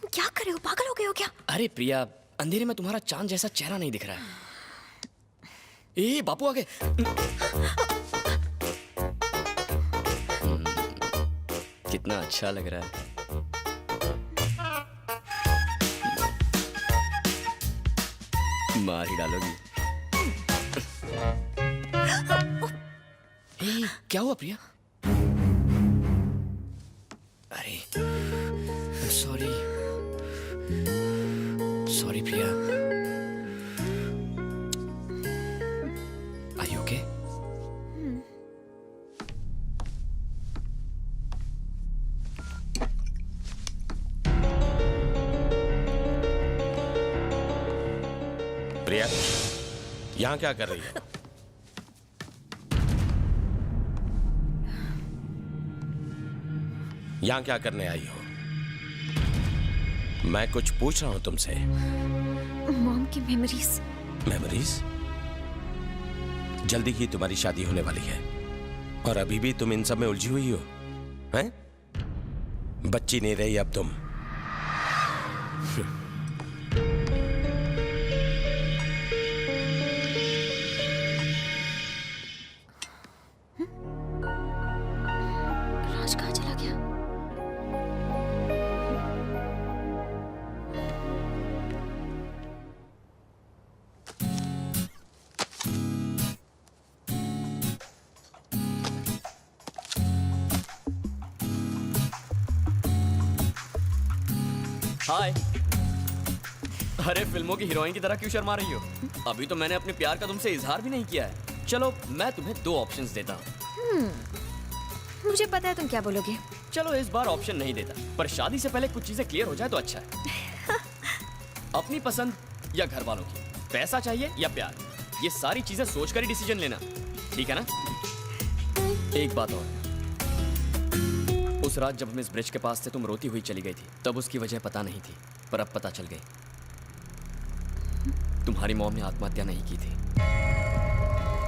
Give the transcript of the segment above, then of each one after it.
तुम क्या कर रहे हो? पागल हो गए हो क्या? अरे प्रिया, अंधेरे में तुम्हारा चांद जैसा चेहरा नहीं दिख रहा है। ए बापू आ गए। कितना अच्छा लग रहा है। मार ही डालोगी। ए, क्या हुआ प्रिया? अरे sorry sorry Priya. Are you okay? Priya, यहाँ क्या कर रही हो? यहाँ क्या करने आई हो? मैं कुछ पूछ रहा हूं तुमसे। मॉम की मेमोरीज। मेमोरीज? जल्दी ही तुम्हारी शादी होने वाली है और अभी भी तुम इन सब में उलझी हुई हो, हैं? बच्ची नहीं रही अब तुम। राज कहाँ चला गया? हाय। अरे फिल्मों की हीरोइन की तरह क्यों शर्मा रही हो? अभी तो मैंने अपने प्यार का तुमसे इजहार भी नहीं किया है। चलो मैं तुम्हें 2 ऑप्शंस देता हूँ। मुझे पता है तुम क्या बोलोगे। चलो इस बार ऑप्शन नहीं देता, पर शादी से पहले कुछ चीजें क्लियर हो जाए तो अच्छा है। अपनी पसंद या घर वालों की, पैसा चाहिए या प्यार, ये सारी चीजें सोचकर ही डिसीजन लेना, ठीक है ना? एक बात और, उस रात जब हम इस ब्रिज के पास थे तुम रोती हुई चली गई थी, तब उसकी वजह पता नहीं थी, पर अब पता चल गई। तुम्हारी मॉम ने आत्महत्या नहीं की थी।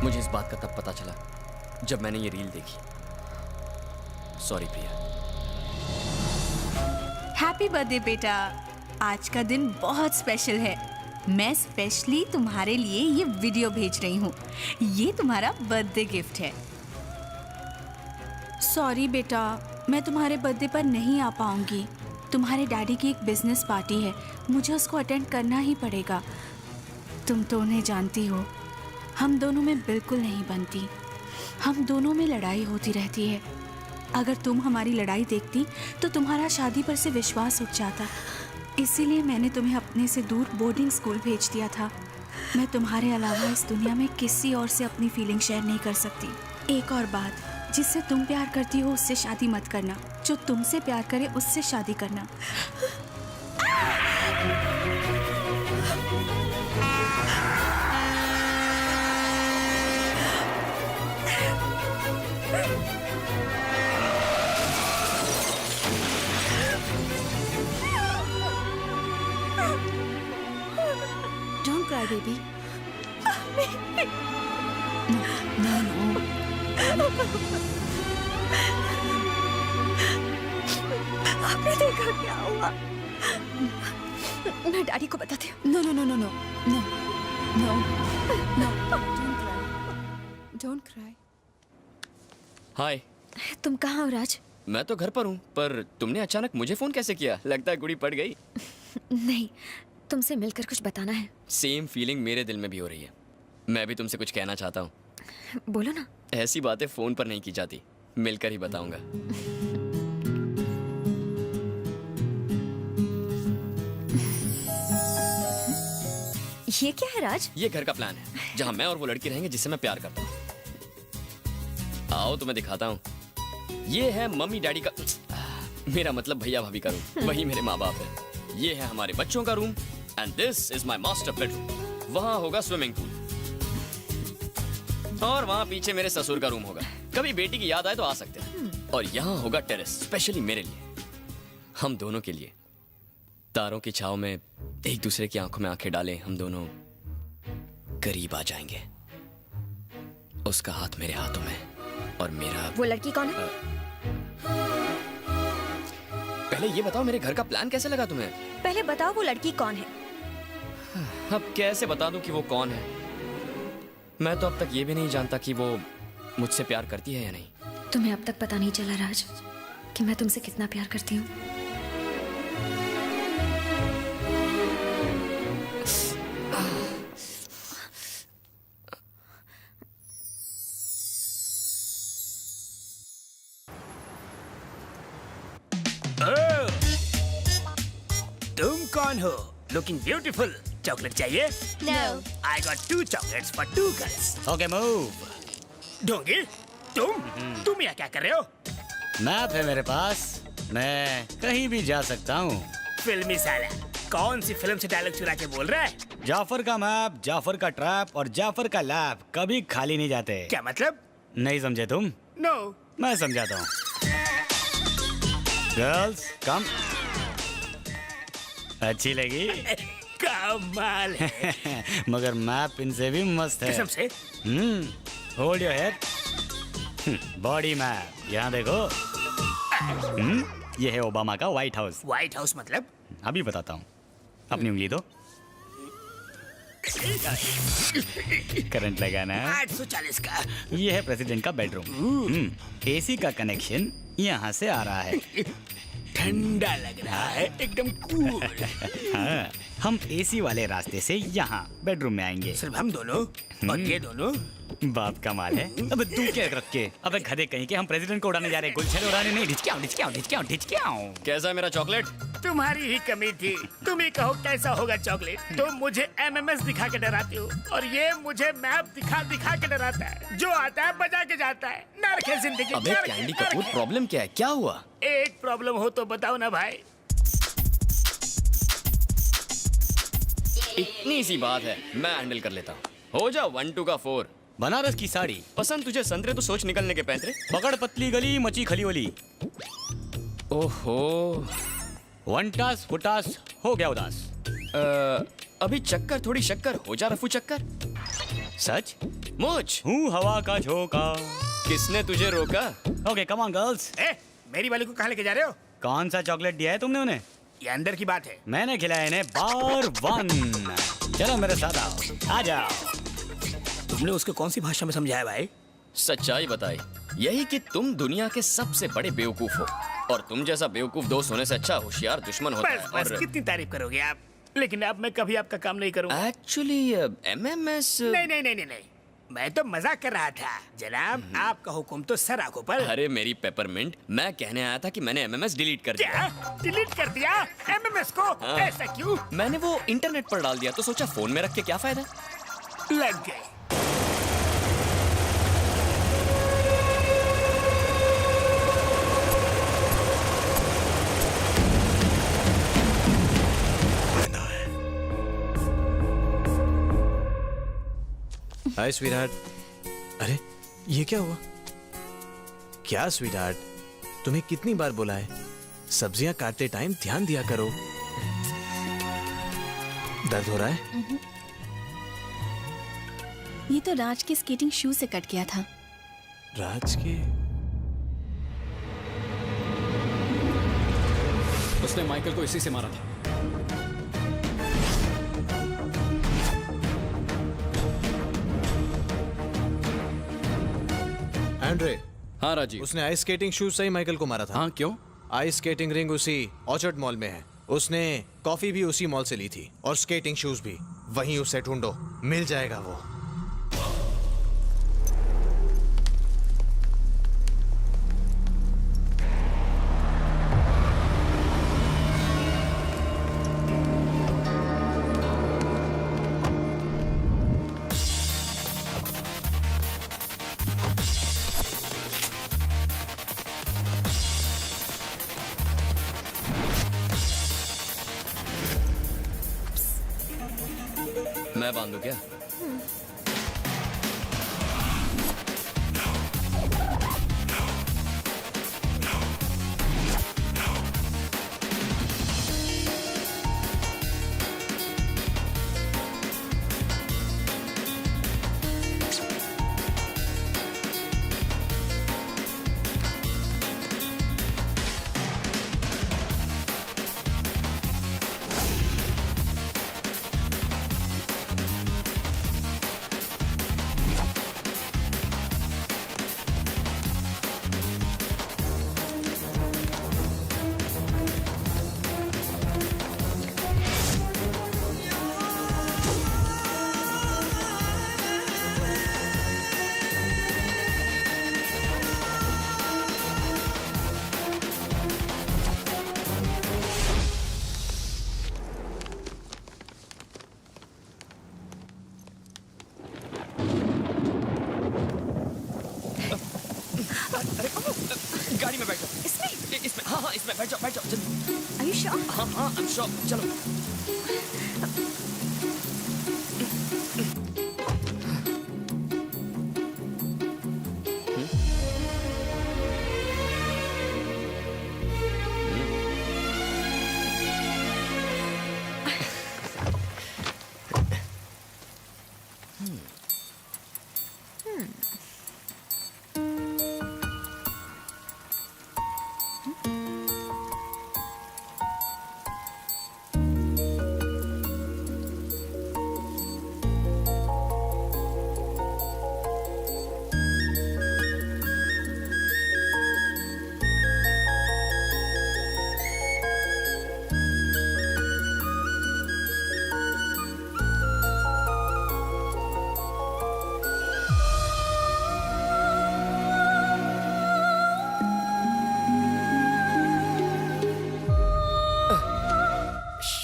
मुझे इस बात का तब पता चला जब मैंने ये रील देखी। सॉरी प्रिया। हैप्पी बर्थडे बेटा, आज का दिन बहुत स्पेशल है। मैं स्पेशली तुम्हारे लिए ये वीडियो भेज रही हूँ। ये तुम्हारा बर्थडे गिफ्ट है। सॉरी बेटा, मैं तुम्हारे बर्थडे पर नहीं आ पाऊंगी। तुम्हारे डैडी की एक बिजनेस पार्टी है, मुझे उसको अटेंड करना ही पड़ेगा। तुम तो उन्हें जानती हो, हम दोनों में बिल्कुल नहीं बनती। हम दोनों में लड़ाई होती रहती है। अगर तुम हमारी लड़ाई देखती तो तुम्हारा शादी पर से विश्वास उठ जाता। इसीलिए मैंने तुम्हें अपने से दूर बोर्डिंग स्कूल भेज दिया था। मैं तुम्हारे अलावा इस दुनिया में किसी और से अपनी फीलिंग शेयर नहीं कर सकती। एक और बात, जिससे तुम प्यार करती हो उससे शादी मत करना, जो तुमसे प्यार करे उससे शादी करना। Don't cry, baby. आपने देखा क्या हुआ? मैं डैडी को बताती हूँ। No, no, no, no, no, no, no, no. Don't cry. हाय। तुम कहाँ हो राज? मैं तो घर पर हूँ, पर तुमने अचानक मुझे फोन कैसे किया? लगता है गुड़ी पड़ गई। नहीं, तुमसे मिलकर कुछ बताना है। सेम फीलिंग मेरे दिल में भी हो रही है। मैं भी तुमसे कुछ कहना चाहता हूँ। बोलो ना। ऐसी बातें फोन पर नहीं की जाती, मिलकर ही बताऊंगा। ये क्या है राज? ये घर का प्लान है, जहाँ मैं और वो लड़की रहेंगे जिससे मैं प्यार करता हूँ। आओ तुम्हें दिखाता हूँ। ये है मम्मी डैडी का, मेरा मतलब भैया भाभी का रूम, वही मेरे माँ बाप है। ये है हमारे बच्चों का room and this is my master bedroom. वहाँ होगा स्विमिंग पूल और वहाँ पीछे मेरे ससुर का रूम होगा। कभी बेटी की याद आए तो आ सकते हैं। और यहाँ होगा टेरेस, स्पेशली मेरे लिए, हम दोनों के लिए। तारों की छाव में एक दूसरे की आंखों में आंखें डालें, हम दोनों करीब आ जाएंगे। उसका हाथ मेरे हाथों में और मेरा। वो लड़की कौन है? पहले ये बताओ मेरे घर का प्लान कैसे लगा तुम्हें? पहले बताओ वो लड़की कौन है? अब कैसे बता दूं कि वो कौन है? मैं तो अब तक ये भी नहीं जानता कि वो मुझसे प्यार करती है या नहीं। तुम्हें अब तक पता नहीं चला राज कि मैं तुमसे कितना प्यार करती हूँ। तुम कौन हो? Looking beautiful. चॉकलेट चाहिए? No. I got 2 chocolates for 2 girls. Okay move. ढोंगी, तुम यहाँ क्या कर रहे हो? मैप है मेरे पास, मैं कहीं भी जा सकता हूँ। फिल्मी साला, कौन सी फिल्म से डायलॉग चुरा के बोल रहा है? जाफर का मैप, जाफर का ट्रैप और जाफर का लैब कभी खाली नहीं जाते। क्या मतलब? नहीं समझे तुम? नो। मैं समझाता हूँ। गर्ल्स कम। अच्छी लगी? कमाल है। मगर मैप इनसे भी मस्त है। कसम से? Hold your head. Body map, यहाँ देखो। ये है ओबामा का व्हाइट हाउस। व्हाइट हाउस मतलब? अभी बताता हूँ। अपनी उंगली दो। करंट लगाना है। 840 का। ये है प्रेसिडेंट का बेडरूम। एसी का कनेक्शन यहाँ से आ रहा है। ठंडा लग रहा है, एकदम कूल। हाँ, हम एसी वाले रास्ते से यहाँ बेडरूम में आएंगे। सिर्फ हम दोनों और ये दोनों? बाप का माल है। अब तू क्या रख के? अबे गधे कहीं के, हम प्रेसिडेंट को उड़ाने जा रहे हैं, गुलछड़े उड़ाने नहीं। ढिचक्याओ ढिचक्याओ ढिचक्याओ ढिचक्याओ। कैसा है मेरा चॉकलेट? तुम्हारी ही कमी थी। तुम ही कहो कैसा होगा चॉकलेट। तुम मुझे एमएमएस दिखा के डराती हो और ये मुझे मैप दिखा दिखा के डराता है। जो आता है बजा के जाता है। नर्क है जिंदगी। अबे नर्क है, कैंडी नर्क कपूर, है। प्रॉब्लम क्या है? क्या हुआ? एक प्रॉब्लम हो तो बताओ ना भाई। इतनी सी बात है, मैं हैंडल कर लेता हूँ। हो जा 1 2 का 4। बनारस की साड़ी पसंद तुझे संतरे तो सोच निकलने के पैंतरे। पकड़ पतली गली मची खली। ओहो, वनटास फुटास हो गया उदास। अभी चक्कर थोड़ी शक्कर, हो जा रफू चक्कर। सच मुझ हूँ हवा का झोंका। किसने तुझे रोका? Okay come on girls. मेरी वाली को कहाँ लेके जा रहे हो? कौन सा चॉकलेट दिया है तुमने उन्हें? ये अंदर की बात है। मैंने खिलाया इन्हें बार 1। चलो मेरे साथ आओ, आ जाओ। तुमने उसको कौन सी भाषा में समझाया भाई? सच्चाई बताई, यही कि तुम दुनिया के सबसे बड़े बेवकूफ हो और तुम जैसा बेवकूफ दोस्त होने से अच्छा होशियार दुश्मन होता है। बस बस, कितनी तारीफ करोगे आप? लेकिन अब मैं कभी आपका काम नहीं करूँगा। Actually MMS. नहीं नहीं नहीं नहीं नहीं, मैं तो मजाक कर रहा था जनाब। आपका हुक्म तो सर आंखों पर। अरे मेरी पेपरमिंट, मैं कहने आया था कि मैंने एमएमएस डिलीट कर दिया। क्या डिलीट कर दिया एमएमएस को? हाँ। ऐसा क्यों? मैंने वो इंटरनेट पर डाल दिया तो सोचा फोन में रख के क्या फायदा। लग गए। हाय स्वीटहार्ट। अरे ये क्या हुआ? क्या स्वीटहार्ट, तुम्हें कितनी बार बोला है सब्जियां काटते टाइम ध्यान दिया करो। दर्द हो रहा है? ये तो राज के स्केटिंग शू से कट गया था। राज के? उसने माइकल को इसी से मारा था। एंड्रे, हाँ राजीव। उसने आइस स्केटिंग शूज से ही माइकल को मारा था। हाँ क्यों? आइस स्केटिंग रिंग उसी ऑर्चर्ड मॉल में है। उसने कॉफी भी उसी मॉल से ली थी और स्केटिंग शूज भी वहीं। उसे ढूंढो, मिल जाएगा वो। मैं बांधू क्या? श्योर? हाँ हाँ I'm sure. चलो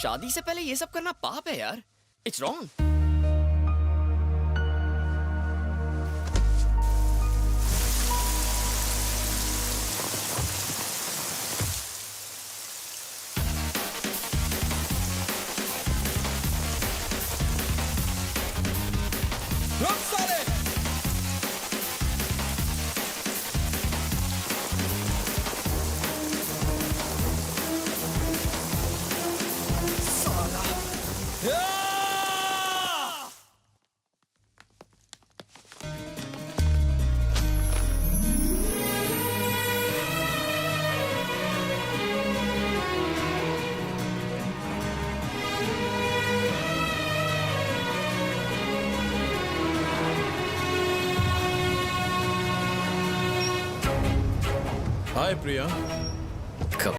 शादी से पहले ये सब करना पाप है यार. It's wrong. Hi Priya.